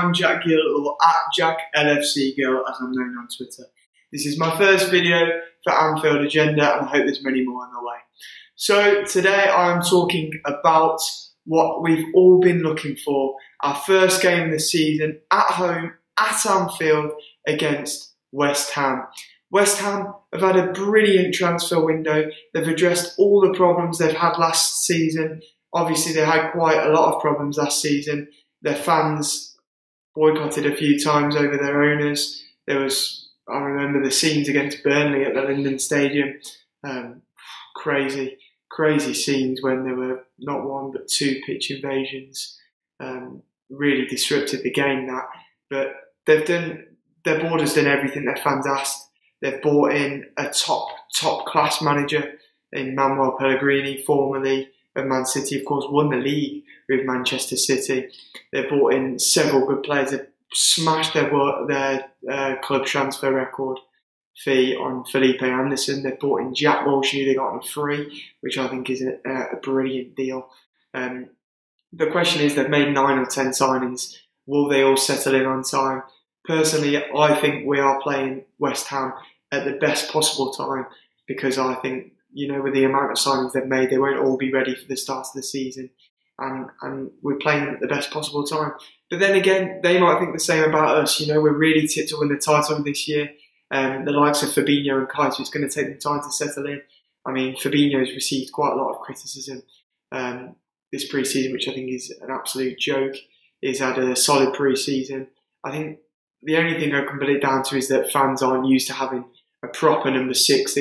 I'm Jack Gill, or at Jack LFC Gill as I'm known on Twitter. This is my first video for Anfield Agenda, and I hope there's many more on the way. So today I'm talking about what we've all been looking for, our first game of the season at home at Anfield against West Ham. West Ham have had a brilliant transfer window. They've addressed all the problems they've had last season. Obviously, they had quite a lot of problems last season. Their fans boycotted a few times over their owners. I remember the scenes against Burnley at the London Stadium. Crazy scenes when there were not one but two pitch invasions. Really disrupted the game, that. But their board has done everything their fans asked. They've brought in a top class manager in Manuel Pellegrini, formerly of Man City, of course, won the league with Manchester City. They've brought in several good players. They've smashed their club transfer record fee on Felipe Anderson. They've brought in Jack Wilshere. They got him free, which I think is a brilliant deal. The question is, they've made 9 or 10 signings. Will they all settle in on time? Personally, I think we are playing West Ham at the best possible time, because I think, you know, with the amount of signings they've made, they won't all be ready for the start of the season. And we're playing them at the best possible time. But then again, they might think the same about us. You know, we're really tipped to win the title this year. The likes of Fabinho and Kaiser, it's going to take them time to settle in. I mean, Fabinho's received quite a lot of criticism this pre-season, which I think is an absolute joke. He's had a solid pre-season. I think the only thing I can put it down to is that fans aren't used to having a proper number 6.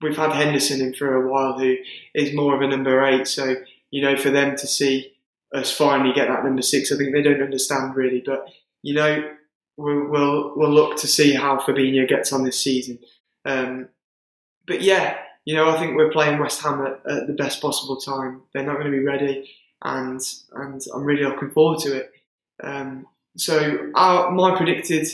We've had Henderson in for a while, who is more of a number 8. So, you know, for them to see us finally get that number 6, I think they don't understand really. But, you know, we'll look to see how Fabinho gets on this season. But yeah, you know, I think we're playing West Ham at the best possible time. They're not going to be ready, and I'm really looking forward to it. So my predicted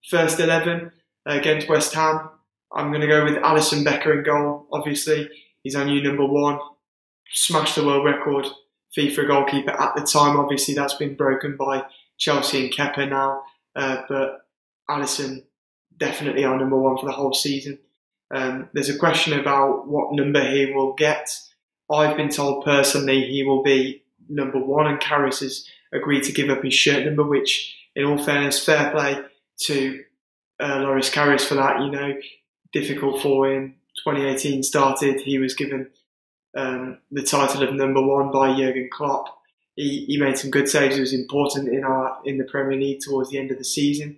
first 11 against West Ham, I'm going to go with Alisson Becker in goal. Obviously, he's our new number 1. Smashed the world record FIFA goalkeeper at the time. Obviously, that's been broken by Chelsea and Kepa now. But Alisson, definitely our number 1 for the whole season. There's a question about what number he will get. I've been told personally he will be number 1, and Karius has agreed to give up his shirt number, which, in all fairness, fair play to Loris Karius for that. You know, difficult for him. 2018 started, he was given the title of number 1 by Jurgen Klopp. He made some good saves. It was important in the Premier League towards the end of the season.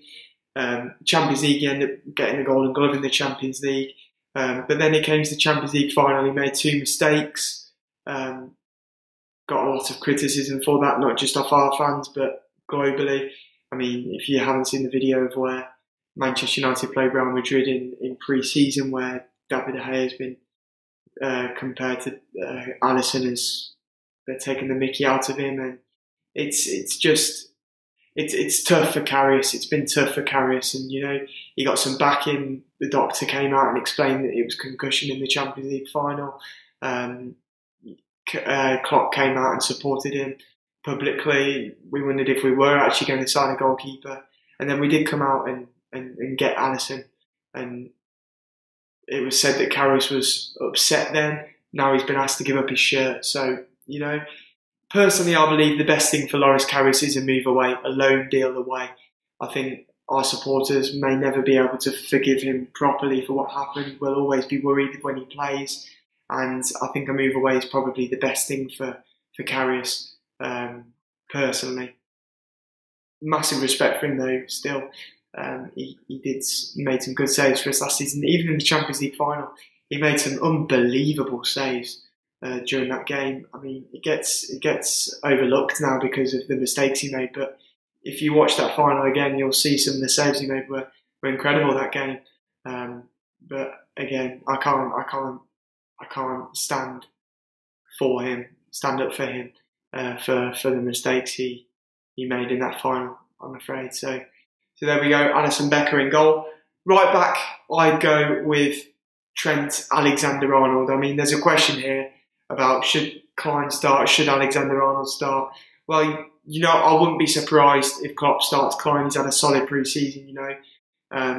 Champions League, he ended up getting the Golden Glove in the Champions League. But then it came to the Champions League final. He made 2 mistakes. Got a lot of criticism for that, not just off our fans, but globally. I mean, if you haven't seen the video of where Manchester United played Real Madrid in pre-season, where David De Gea has been compared to Alisson, as they're taking the mickey out of him, and it's tough for Karius. It's been tough for Karius, and you know, he got some backing. The doctor came out and explained that it was concussion in the Champions League final. Klopp came out and supported him publicly. We wondered if we were actually going to sign a goalkeeper, and then we did come out and get Alisson, and it was said that Karius was upset then. Now he's been asked to give up his shirt. So, you know, personally, I believe the best thing for Loris Karius is a move away, a loan deal away. I think our supporters may never be able to forgive him properly for what happened. We'll always be worried when he plays. And I think a move away is probably the best thing for Karius, personally. Massive respect for him though, still. He made some good saves for us last season. Even in the Champions League final, he made some unbelievable saves during that game. I mean, it gets overlooked now because of the mistakes he made. But if you watch that final again, you'll see some of the saves he made were incredible that game. But again, I can't stand up for him for the mistakes he made in that final, I'm afraid. So there we go, Alisson Becker in goal. Right back, I'd go with Trent Alexander-Arnold. I mean, there's a question here about should Klein start, should Alexander-Arnold start? Well, I wouldn't be surprised if Klopp starts Klein. He's had a solid pre-season,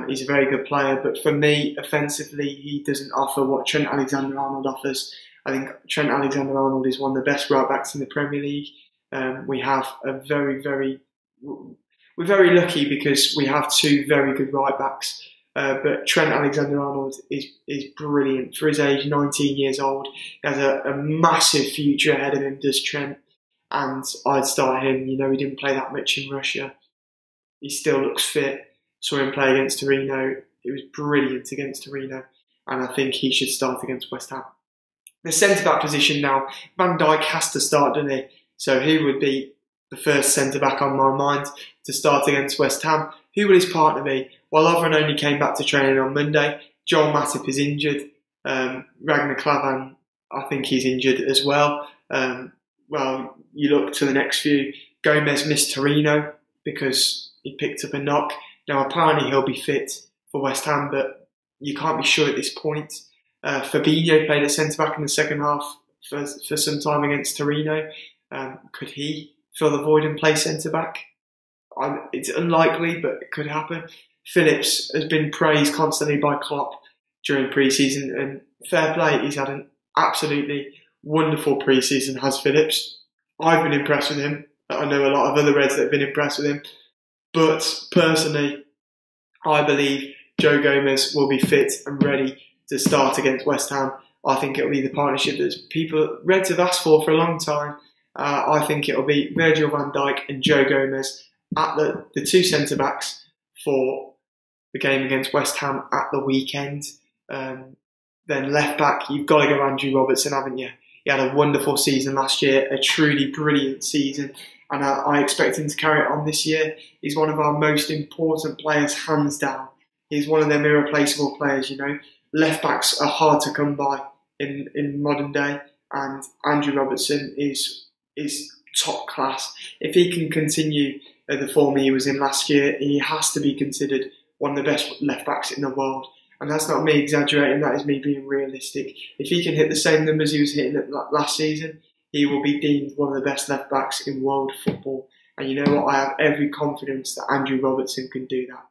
he's a very good player. But for me, offensively, he doesn't offer what Trent Alexander-Arnold offers. I think Trent Alexander-Arnold is one of the best right-backs in the Premier League. We have we're very lucky because we have two very good right-backs. But Trent Alexander-Arnold is brilliant. For his age, 19 years old, he has a massive future ahead of him, does Trent. And I'd start him. He didn't play that much in Russia. He still looks fit. Saw him play against Torino. It was brilliant against Torino. And I think he should start against West Ham. The centre-back position now, Van Dijk has to start, doesn't he? So who would be the first centre-back on my mind to start against West Ham? Who will his partner be? Well, Lovren only came back to training on Monday. Joel Matip is injured. Ragnar Klavan, I think he's injured as well. Well, you look to the next few. Gomez missed Torino because he picked up a knock. Now, apparently he'll be fit for West Ham, but you can't be sure at this point. Fabinho played at centre-back in the second half for some time against Torino. Could he fill the void and play centre-back? It's unlikely, but it could happen. Phillips has been praised constantly by Klopp during pre-season, and fair play, he's had an absolutely wonderful pre-season, has Phillips. I've been impressed with him. I know a lot of other Reds that have been impressed with him. But personally, I believe Joe Gomez will be fit and ready to start against West Ham. I think it'll be the partnership that Reds have asked for a long time. I think it'll be Virgil van Dijk and Joe Gomez at the two centre-backs for the game against West Ham at the weekend. Then left-back, you've got to go Andrew Robertson, haven't you? He had a wonderful season last year, a truly brilliant season, and I expect him to carry it on this year. He's one of our most important players, hands down. He's one of them irreplaceable players, Left-backs are hard to come by in modern day, and Andrew Robertson is top class. If he can continue the form he was in last year, he has to be considered one of the best left-backs in the world. And that's not me exaggerating, that is me being realistic. If he can hit the same numbers he was hitting last season, he will be deemed one of the best left-backs in world football. And you know what? I have every confidence that Andrew Robertson can do that.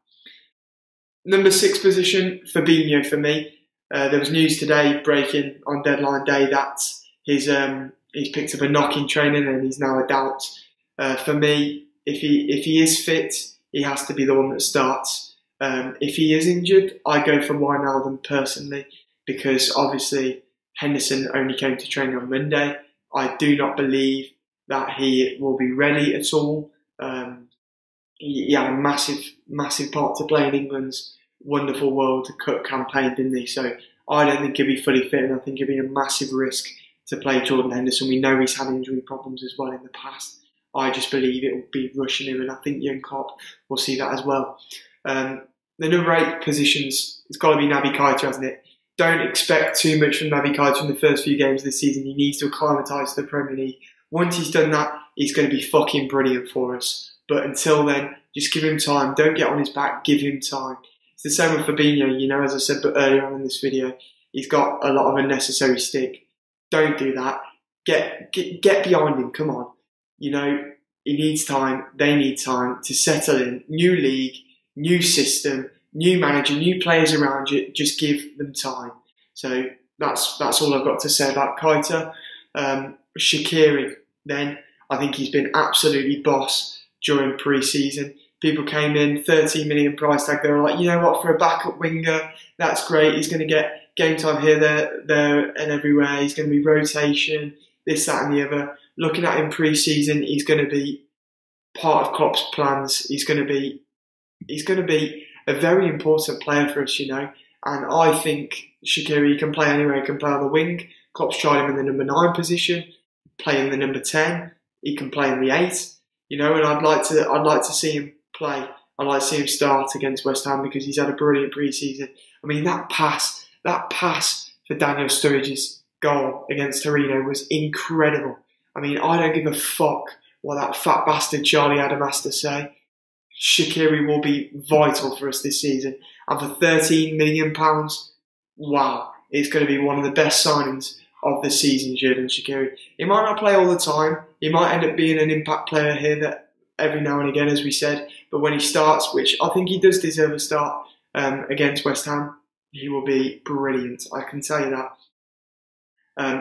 Number 6 position, Fabinho for me. There was news today breaking on deadline day that he's picked up a knock in training and he's now a doubt. For me, if he is fit, he has to be the one that starts. If he is injured, I go for Wijnaldum personally, because obviously Henderson only came to training on Monday. I do not believe that he will be ready at all. He had a massive part to play in England's wonderful World Cup campaign, didn't he? So I don't think he'll be fully fit, and I think it'll be a massive risk to play Jordan Henderson. We know he's had injury problems as well in the past. I just believe it will be rushing him, and I think Jurgen Klopp will see that as well. The number 8 positions, it's got to be Naby Keita, hasn't it? Don't expect too much from Naby Keita in the first few games of the season. He needs to acclimatise to the Premier League. Once he's done that, he's going to be fucking brilliant for us. But until then, just give him time. Don't get on his back. Give him time. It's the same with Fabinho. As I said earlier on in this video, he's got a lot of unnecessary stick. Don't do that. Get behind him. Come on. He needs time. They need time to settle in. New league, new system, new manager, new players around you. Just give them time. So that's all I've got to say about Keita. Shaqiri, then, I think he's been absolutely boss during pre-season. People came in, 13 million price tag. They were like, you know what, for a backup winger, that's great. He's going to get game time here, there, and everywhere. He's going to be rotation, this, that, and the other. Looking at him pre-season, he's going to be part of Klopp's plans. He's going to be a very important player for us, And I think Shaqiri can play anywhere. He can play on the wing. Klopp's tried him in the number 9 position, play in the number 10. He can play in the 8. And I'd like to see him play. I'd like to see him start against West Ham because he's had a brilliant pre-season. I mean, that pass for Daniel Sturridge's goal against Torino was incredible. I mean, I don't give a fuck what that fat bastard Charlie Adam has to say. Shaqiri will be vital for us this season. And for £13 million, wow, it's going to be one of the best signings of the season, Xherdan Shaqiri. He might not play all the time. He might end up being an impact player here that every now and again, as we said, but when he starts, which I think he does deserve a start against West Ham, he will be brilliant. I can tell you that.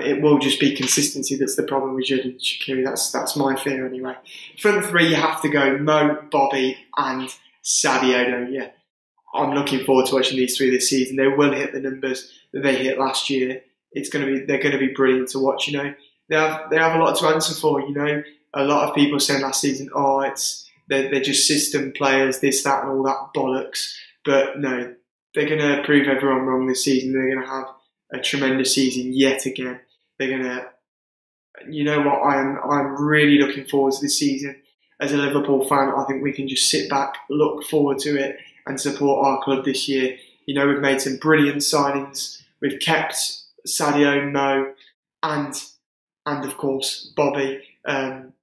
It will just be consistency that's the problem with Xherdan Shaqiri. That's my fear anyway. Front three, you have to go Mo, Bobby, and Sadio. Yeah, I'm looking forward to watching these three this season. They will hit the numbers that they hit last year. They're going to be brilliant to watch. You know, they have a lot to answer for. You know, a lot of people saying last season, oh, they're just system players, this, that, and all that bollocks. But no, they're going to prove everyone wrong this season. They're going to have a tremendous season yet again. They're going to, you know what, I'm really looking forward to this season. As a Liverpool fan, I think we can just sit back, look forward to it, and support our club this year. You know, we've made some brilliant signings. We've kept Sadio, Mo, and of course Bobby. And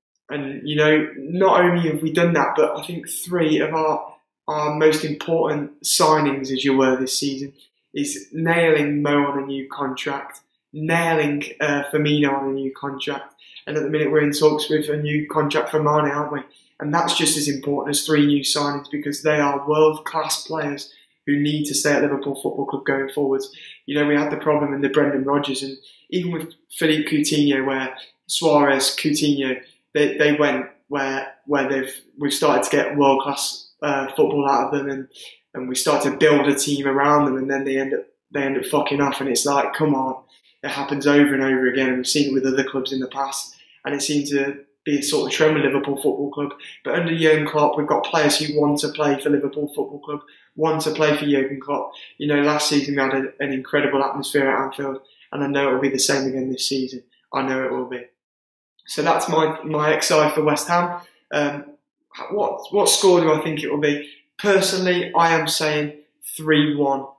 you know, not only have we done that, but I think three of our most important signings, as you were this season, is nailing Mo on a new contract, nailing Firmino on a new contract, and at the minute we're in talks with a new contract for Mane, aren't we? And that's just as important as three new signings, because they are world-class players who need to stay at Liverpool Football Club going forwards. You know, we had the problem in the Brendan Rodgers, and even with Philippe Coutinho, where Suarez, Coutinho, they went where we've started to get world-class football out of them, and we start to build a team around them, and then they end up fucking off, and it's like, come on, it happens over and over again, and we've seen it with other clubs in the past, and it seems to be a sort of trend with Liverpool Football Club. But under Jurgen Klopp, we've got players who want to play for Liverpool Football Club, want to play for Jurgen Klopp. You know, last season we had an incredible atmosphere at Anfield, and I know it will be the same again this season. I know it will be. So that's my XI for West Ham. What score do I think it will be? Personally, I am saying 3-1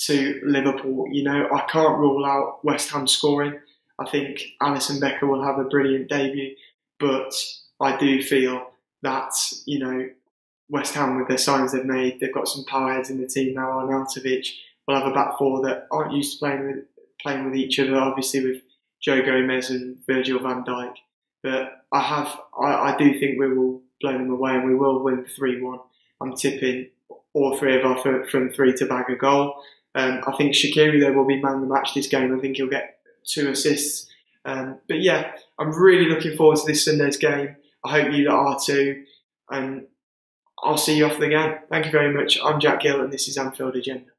to Liverpool. You know, I can't rule out West Ham scoring. I think Alisson Becker will have a brilliant debut, but I do feel that, you know, West Ham, with their signings they've made, they've got some powerheads in the team now. Arnautovic will have a back four that aren't used to playing with each other, obviously with Joe Gomez and Virgil van Dijk. But I do think we will blow them away, and we will win 3-1. I'm tipping all three of our front three to bag a goal. I think Shaqiri, though, will be man of the match this game. I think he'll get 2 assists. But yeah, I'm really looking forward to this Sunday's game. I hope you are too. And I'll see you after the game. Thank you very much. I'm Jack Gill, and this is Anfield Agenda.